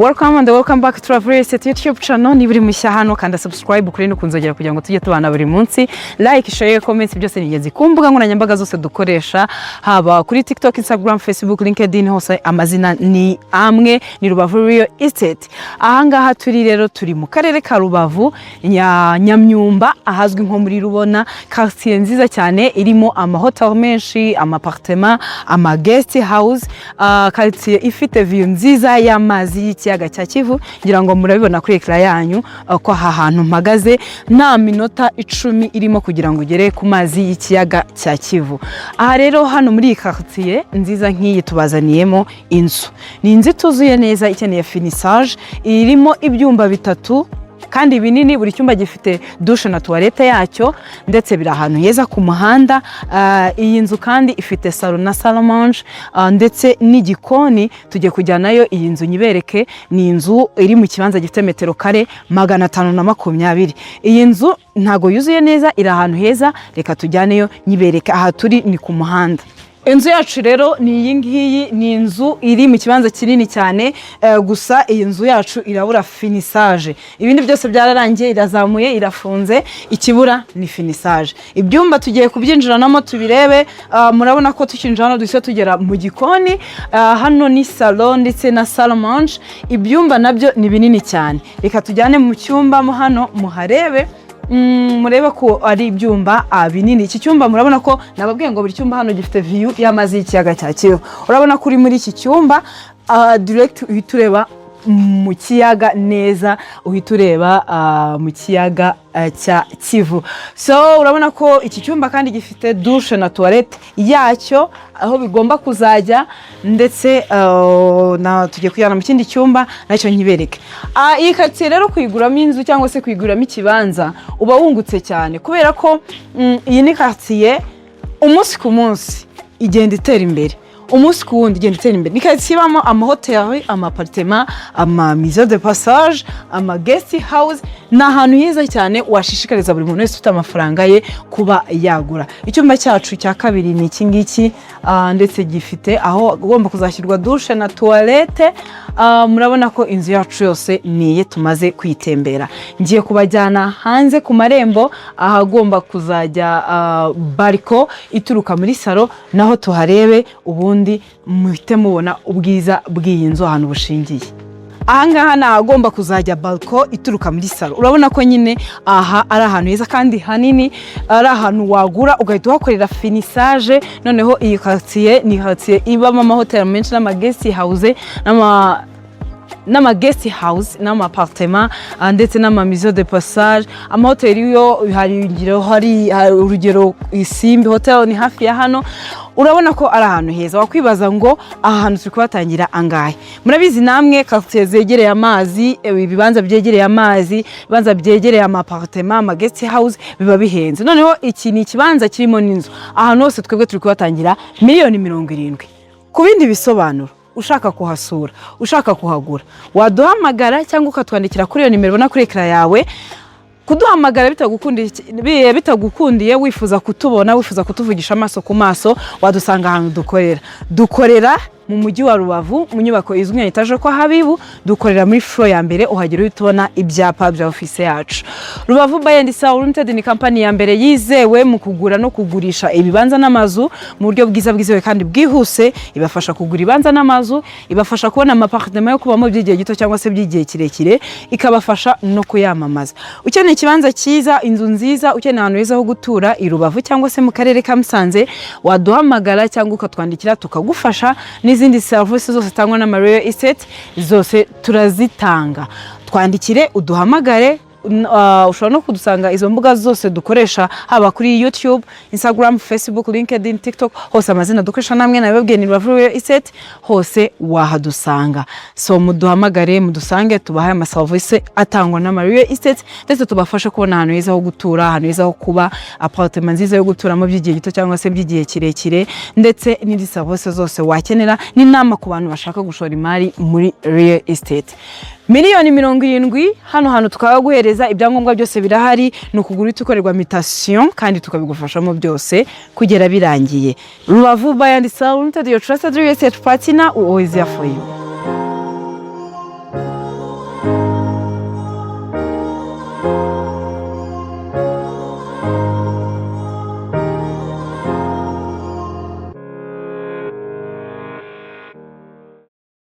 Welcome and welcome back to our very YouTube channel. Ni buri mushya hano kanda subscribe kuri no kunzogera kugira ngo tujye tubana buri munsi. Like, share, comment byose ni ingenzi ku mbuga nkoranyambaga zose dukoresha haba kuri TikTok, Instagram, Facebook, LinkedIn hose amazina ni amwe ni Rubavu Real Estate. Ahangaha turi rero turi mu karere ka Rubavu Nyamyumba ahazwi nko muri Rubona, quartier nziza cyane irimo amahotel menshi, amapartement, ama guest house, quartier ifite view nziza y'amazi y'ikiyaga cya Kivu. Ngira ngo murabibona kuri ekra yanyu ko aha hantu mpagaze nta minota 10 irimo kugira ngo ugere ku mazi y'ikiyaga cya Kivu. Aha rero hano muri quartier nziza nk'iyi tubazaniyemo inzu. Ni inzu tuzuye neza ikeneye finissage, irimo ibyumba bitatu kandi binini, buri cyumba gifite douche na toilette yacyo ndetse biri ahantu heza ku muhanda. Iyi nzu kandi ifite salon na salle à manger ndetse n'igikoni. Tujye kujyanayo iyi nzu nyibereke. Ni inzu iri mu kibanza gifite metero kare 520. Iyi nzu ntago yuzuye neza, iri ahantu heza, reka tujyaneyo nyibereke. Aha turi ni ku muhanda. Inzu yacu rero ni iyi ngiyi, ni inzu iri mu kibanza kinini cyane, gusa iyi nzu yacu irabura finissage. Ibindi byose byararangiye, irazamuye, irafunze, ikibura ni finissage. Ibyumba tugiye kubyinjiranamo tubirebe. Murabona ko tukinjirana duhise tugera mu gikoni. Hano ni salon ndetse na salle à manger. Ibyumba nabyo ni binini cyane. Reka tujyane mu cyumba mo hano muharebe. Murebe ko ari ibyumba binini. Iki cyumba murabona ko nababwiye ngo buri cyumba hano gifite view y'amazi y'ikiyaga cya Kivu. Urabona kuri muri iki cyumba direct uhita ureba mu kiyaga neza, uhita ureba mu kiyaga cya Kivu. So urabona ko iki cyumba kandi gifite douche na toilette yacyo aho bigomba kuzajya, ndetse na tujye kujyana mu kindi cyumba nacyo nkibereke. Iyi quartier rero kuyiguramo inzu cyangwa se kuyiguramo ikibanza uba wungutse cyane, kubera ko iyi ni quartier umunsi ku munsi igenda itera imbere. Umunsi ku wundi igenda itera imbere. Ni quartier ibamo amahotel, amapartement, ama maison de passage, ama guest house. Ni ahantu heza cyane washishikariza buri muntu wese ufite amafaranga ye kuba yagura. Icyumba cyacu cya kabiri ni iki ngiki, ndetse gifite aho ugomba kuzashyirwa douche na toilette. Murabona ko inzu yacu yose niye tumaze kwitembera. Ngiye kubajyana hanze ku marembo ahagomba kuzajya balcon ituruka muri salo, naho tuharebe ubundi muhite mubona ubwiza bw'iyi nzu ahantu bushingiye. Ahangaha nagomba kuzajya balcon ituruka muri salo. Urabona ko nyine aha ari ahantu heza kandi hanini, ari ahantu wagura ugahita uhakorera finissage. Noneho iyi quartier ni quartier ibamo amahotel menshi n'ama guest house n'ama guest house n'ama appartement ndetse n'ama maison de passage. Amahotel yo hari urugero Isimbi Hotel ni hafi ya hano. Urabona ko ari ahantu heza. Wakwibaza ngo ahantu turi kubatangira angahe. Murabizi namwe quartier zegereye amazi, ibibanza byegereye amazi, ibibanza byegereye ama appartement, ama guest house biba bihenze. Noneho iki ni ikibanza kirimo n'inzu. Ahantu hose twebwe turi kubatangira $70,000,000. Ku bindi bisobanuro ushaka kuhasura, ushaka kuhagura, waduhamagara cyangwa ukatwandikira kuri iyo nimero ubona kuri ekra yawe. Kuduhamagara bitagukundiye wifuza kutubona, wifuza kutuvugisha amaso ku maso, wadusanga ahantu dukorera mu mujyi wa Rubavu mu nyubako izwi nka Etage kwa Habibu. Dukorera muri floor ya mbere, uhagera utubona ibyapa bya office yacu. Rubavu Buy and Sell Limited ni company ya mbere yizewe mu kugura no kugurisha ibibanza n'amazu mu buryo bwizewe kandi bwihuse. Ibafasha kugura ibibanza n'amazu, ibafasha kubona amapartement yo kubamo by'igihe gito cyangwa se by'igihe kirekire, ikabafasha no kuyamamaza. Ukeneye ikibanza cyiza, inzu nziza, ukeneye ahantu heza ho gutura i Rubavu cyangwa se mu karere ka Musanze, waduhamagara cyangwa ukatwandikira tukagufasha. N'izindi services zose tangwa na Real Estate zose turazitanga. Twandikire uduhamagare. Ushobora no kudusanga izo mbuga zose dukoresha, haba kuri YouTube, Instagram, Facebook, LinkedIn, TikTok, hose amazina dukoresha namwe nababwiye ni Rubavu Real Estate, hose wahadusanga. So muduhamagare, mudusange, tubahaye ama service atangwa na Real Estate, ndetse tubafasha kubona ahantu heza ho gutura, ahantu heza ho kuba, apartment nziza yo guturamo by'igihe gito cyangwa se by'igihe kirekire, ndetse n'indi service zose wakenera. Ni nama ku bantu bashaka gushora imari muri Real Estate. $70,000,000 hano tukaguhereza ibyangombwa byose birahari. No kugura tukorerwa mutation kandi tukabigufashamo byose kugera birangiye. Rubavu Buy and Sell Limited, your trusted real estate partner, always here for you.